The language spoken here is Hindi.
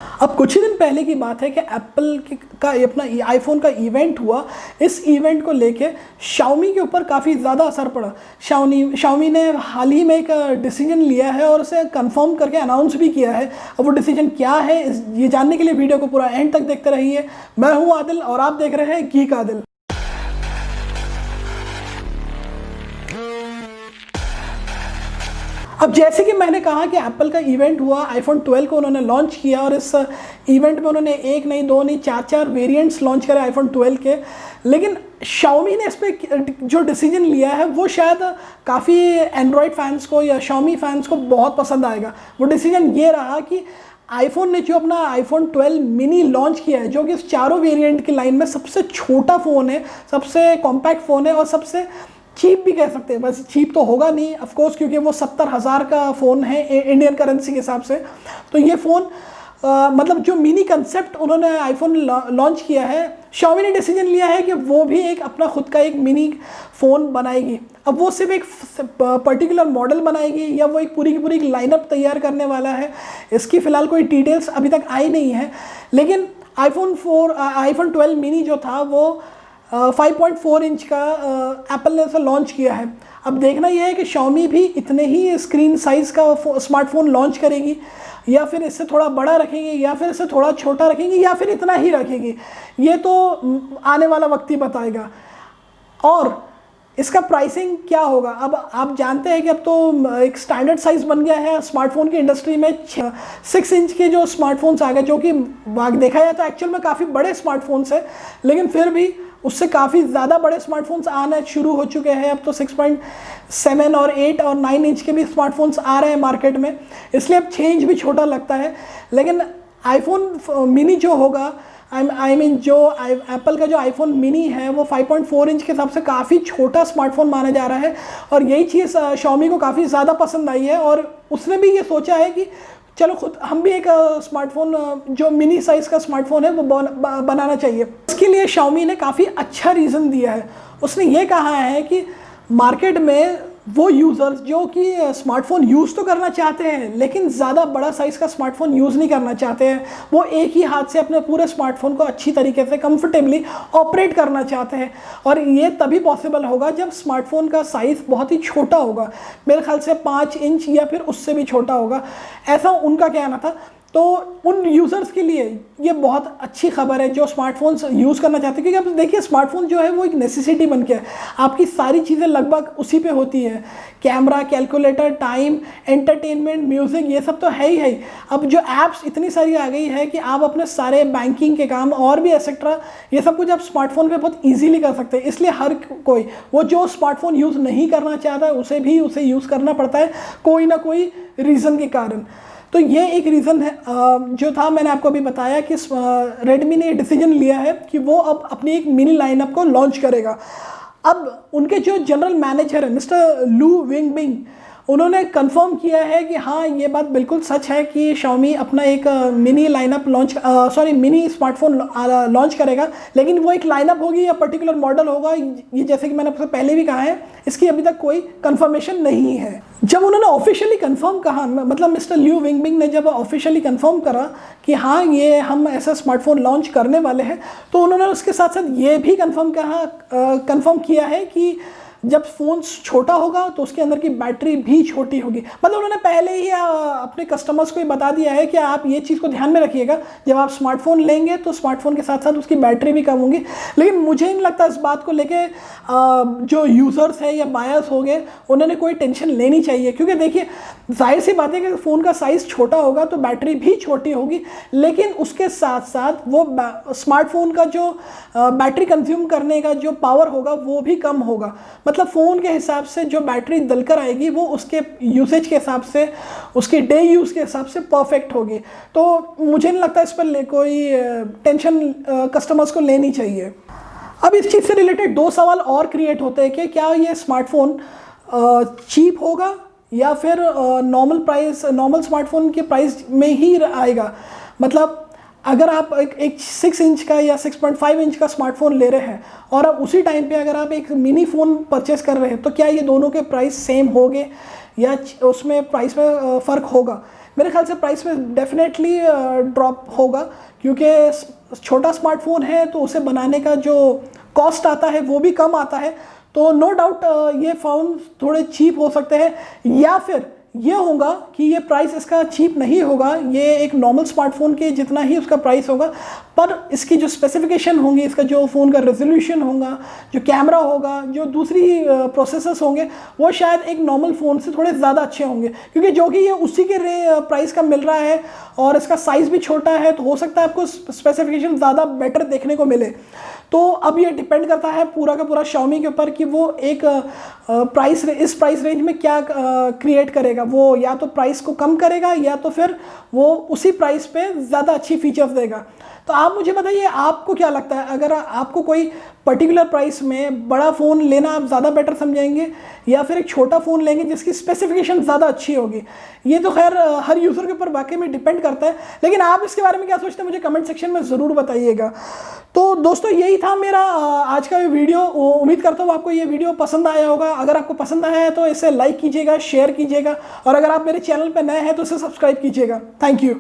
अब कुछ ही दिन पहले की बात है कि एप्पल का अपना आईफोन का इवेंट हुआ। इस इवेंट को लेके शाओमी के ऊपर काफ़ी ज़्यादा असर पड़ा। शाओमी ने हाल ही में एक डिसीजन लिया है और उसे कंफर्म करके अनाउंस भी किया है। अब वो डिसीजन क्या है ये जानने के लिए वीडियो को पूरा एंड तक देखते रहिए। मैं हूँ आदिल और आप देख रहे हैं गीक आदिल। अब जैसे कि मैंने कहा कि एप्पल का इवेंट हुआ, आईफोन 12 को उन्होंने लॉन्च किया और इस इवेंट में उन्होंने एक नहीं दो नहीं चार वेरिएंट्स लॉन्च करे आईफोन 12 के। लेकिन शाओमी ने इस पर जो डिसीजन लिया है वो शायद काफ़ी एंड्रॉयड फैंस को या शाओमी फैंस को बहुत पसंद आएगा। वो डिसीजन ये रहा कि आईफोन ने जो अपना आईफोन 12 मिनी लॉन्च किया है, जो कि इस चारों वेरिएंट की लाइन में सबसे छोटा फ़ोन है, सबसे कॉम्पैक्ट फ़ोन है और सबसे चीप भी कह सकते हैं। बस चीप तो होगा नहीं ऑफ कोर्स, क्योंकि वो 70,000 का फ़ोन है इंडियन करेंसी के हिसाब से। तो ये फ़ोन मतलब जो मिनी कंसेप्ट उन्होंने आईफोन लॉन्च किया है, शाओमी ने डिसीजन लिया है कि वो भी एक अपना खुद का एक मिनी फ़ोन बनाएगी। अब वो सिर्फ एक पर्टिकुलर मॉडल बनाएगी या वो एक पूरी की पूरी लाइनअप तैयार करने वाला है, इसकी फ़िलहाल कोई डिटेल्स अभी तक आई नहीं है। लेकिन आईफोन 12 मिनी जो था वो 5.4 इंच का एप्पल ने इसे लॉन्च किया है। अब देखना यह है कि शाओमी भी इतने ही स्क्रीन साइज़ का स्मार्टफोन लॉन्च करेगी या फिर इससे थोड़ा बड़ा रखेंगे या फिर इससे थोड़ा छोटा रखेंगे या फिर इतना ही रखेंगे, ये तो आने वाला वक्त ही बताएगा। और इसका प्राइसिंग क्या होगा। अब आप जानते हैं कि अब तो एक स्टैंडर्ड साइज़ बन गया है स्मार्टफोन की इंडस्ट्री में। 6 इंच के जो स्मार्टफोन्स आ गए, जो कि देखा जाए तो एक्चुअल में काफ़ी बड़े स्मार्टफोन्स हैं, लेकिन फिर भी उससे काफ़ी ज़्यादा बड़े स्मार्टफोन्स आना शुरू हो चुके हैं। अब तो 6.7 और 8 और 9 इंच के भी स्मार्टफोन्स आ रहे हैं मार्केट में, इसलिए अब 6 इंच भी छोटा लगता है। लेकिन आईफोन मिनी जो होगा, आई मीन जो एप्पल का जो आईफोन मिनी है वो 5.4 इंच के हिसाब से काफ़ी छोटा स्मार्टफोन माना जा रहा है। और यही चीज़ शाओमी को काफ़ी ज़्यादा पसंद आई है और उसने भी ये सोचा है कि चलो खुद हम भी एक स्मार्टफोन जो मिनी साइज़ का स्मार्टफोन है वो बनाना चाहिए। इसके लिए शाओमी ने काफ़ी अच्छा रीज़न दिया है। उसने ये कहा है कि मार्केट में वो यूज़र्स जो कि स्मार्टफोन यूज़ तो करना चाहते हैं लेकिन ज़्यादा बड़ा साइज़ का स्मार्टफोन यूज़ नहीं करना चाहते हैं, वो एक ही हाथ से अपने पूरे स्मार्टफोन को अच्छी तरीके से कंफर्टेबली ऑपरेट करना चाहते हैं। और ये तभी पॉसिबल होगा जब स्मार्टफोन का साइज़ बहुत ही छोटा होगा, मेरे ख्याल से 5 इंच या फिर उससे भी छोटा होगा, ऐसा उनका कहना था। तो उन यूज़र्स के लिए ये बहुत अच्छी खबर है जो स्मार्टफोन्स यूज़ करना चाहते हैं, क्योंकि अब देखिए स्मार्टफोन जो है वो एक नेसेसिटी बन गया है। आपकी सारी चीज़ें लगभग उसी पे होती है, camera, calculator, time, entertainment, music, ये सब तो है ही। अब जो ऐप्स इतनी सारी आ गई है कि आप अपने सारे बैंकिंग के काम और भी एक्सेट्रा ये सब कुछ आप स्मार्टफोन पे बहुत ईजीली कर सकते हैं। इसलिए हर कोई वो जो स्मार्टफोन यूज़ नहीं करना चाहता है उसे यूज़ करना पड़ता है कोई ना कोई रीज़न के कारण। तो ये एक रीज़न है जो था, मैंने आपको अभी बताया कि रेडमी ने डिसीजन लिया है कि वो अब अपनी एक मिनी लाइनअप को लॉन्च करेगा। अब उनके जो जनरल मैनेजर है मिस्टर लू विंगबिंग, उन्होंने कंफर्म किया है कि हाँ ये बात बिल्कुल सच है कि शाओमी अपना एक mini lineup mini smartphone launch करेगा, लेकिन वो एक लाइनअप होगी या पर्टिकुलर मॉडल होगा, ये जैसे कि मैंने आपसे पहले भी कहा है, इसकी अभी तक कोई कंफर्मेशन नहीं है। जब उन्होंने ऑफिशियली कंफर्म कहा, मतलब मिस्टर ल्यू विंगबिंग ने जब ऑफिशियली कंफर्म करा कि हाँ ये हम ऐसा स्मार्टफोन लॉन्च करने वाले हैं, तो उन्होंने उसके साथ साथ ये भी कंफर्म किया है कि जब फ़ोन छोटा होगा तो उसके अंदर की बैटरी भी छोटी होगी। मतलब उन्होंने पहले ही अपने कस्टमर्स को ही बता दिया है कि आप ये चीज़ को ध्यान में रखिएगा, जब आप स्मार्टफोन लेंगे तो स्मार्टफोन के साथ साथ उसकी बैटरी भी कम होगी। लेकिन मुझे नहीं लगता इस बात को लेके जो यूज़र्स हैं या बायर्स हो गए उन्होंने कोई टेंशन लेनी चाहिए, क्योंकि देखिए जाहिर सी बात है कि फ़ोन का साइज़ छोटा होगा तो बैटरी भी छोटी होगी, लेकिन उसके साथ साथ वो स्मार्टफोन का जो बैटरी कंज्यूम करने का जो पावर होगा वो भी कम होगा। मतलब फ़ोन के हिसाब से जो बैटरी दलकर आएगी वो उसके यूसेज के हिसाब से, उसके डे यूज़ के हिसाब से परफेक्ट होगी। तो मुझे नहीं लगता इस पर कोई टेंशन कस्टमर्स को लेनी चाहिए। अब इस चीज़ से रिलेटेड 2 सवाल और क्रिएट होते हैं कि क्या ये स्मार्टफोन चीप होगा या फिर नॉर्मल स्मार्टफोन के प्राइस में ही आएगा। मतलब अगर आप एक 6 इंच का या 6.5 इंच का स्मार्टफोन ले रहे हैं और अब उसी टाइम पे अगर आप एक मिनी फ़ोन परचेस कर रहे हैं, तो क्या ये दोनों के प्राइस सेम होंगे या उसमें प्राइस में फ़र्क होगा। मेरे ख्याल से प्राइस में डेफिनेटली ड्रॉप होगा, क्योंकि छोटा स्मार्टफोन है तो उसे बनाने का जो कॉस्ट आता है वो भी कम आता है। तो नो डाउट ये फ़ोन थोड़े चीप हो सकते हैं, या फिर ये होगा कि ये प्राइस इसका चीप नहीं होगा, ये एक नॉर्मल स्मार्टफोन के जितना ही उसका प्राइस होगा, पर इसकी जो स्पेसिफिकेशन होंगी, इसका जो फ़ोन का रेजोल्यूशन होगा, जो कैमरा होगा, जो दूसरी प्रोसेसर्स होंगे, वो शायद एक नॉर्मल फ़ोन से थोड़े ज़्यादा अच्छे होंगे, क्योंकि जो कि ये उसी के प्राइस का मिल रहा है और इसका साइज़ भी छोटा है, तो हो सकता है आपको स्पेसिफिकेशन ज़्यादा बेटर देखने को मिले। तो अब ये डिपेंड करता है पूरा का पूरा Xiaomi के ऊपर कि वो एक इस प्राइस रेंज में क्या क्रिएट करेगा। वो या तो प्राइस को कम करेगा या तो फिर वो उसी प्राइस पे ज़्यादा अच्छी फीचर्स देगा। तो आप मुझे बताइए आपको क्या लगता है, अगर आपको कोई पर्टिकुलर प्राइस में बड़ा फ़ोन लेना आप ज़्यादा बेटर समझेंगे या फिर एक छोटा फ़ोन लेंगे जिसकी स्पेसिफिकेशन ज़्यादा अच्छी होगी? ये तो खैर हर यूज़र के ऊपर वाकई में डिपेंड करता है, लेकिन आप इसके बारे में क्या सोचते हैं मुझे कमेंट सेक्शन में ज़रूर बताइएगा। तो दोस्तों यही था मेरा आज का वीडियो। उम्मीद करता हूँ आपको ये वीडियो पसंद आया होगा। अगर आपको पसंद आया है तो इसे लाइक कीजिएगा, शेयर कीजिएगा, और अगर आप मेरे चैनल पर नए हैं तो इसे सब्सक्राइब कीजिएगा। Thank you.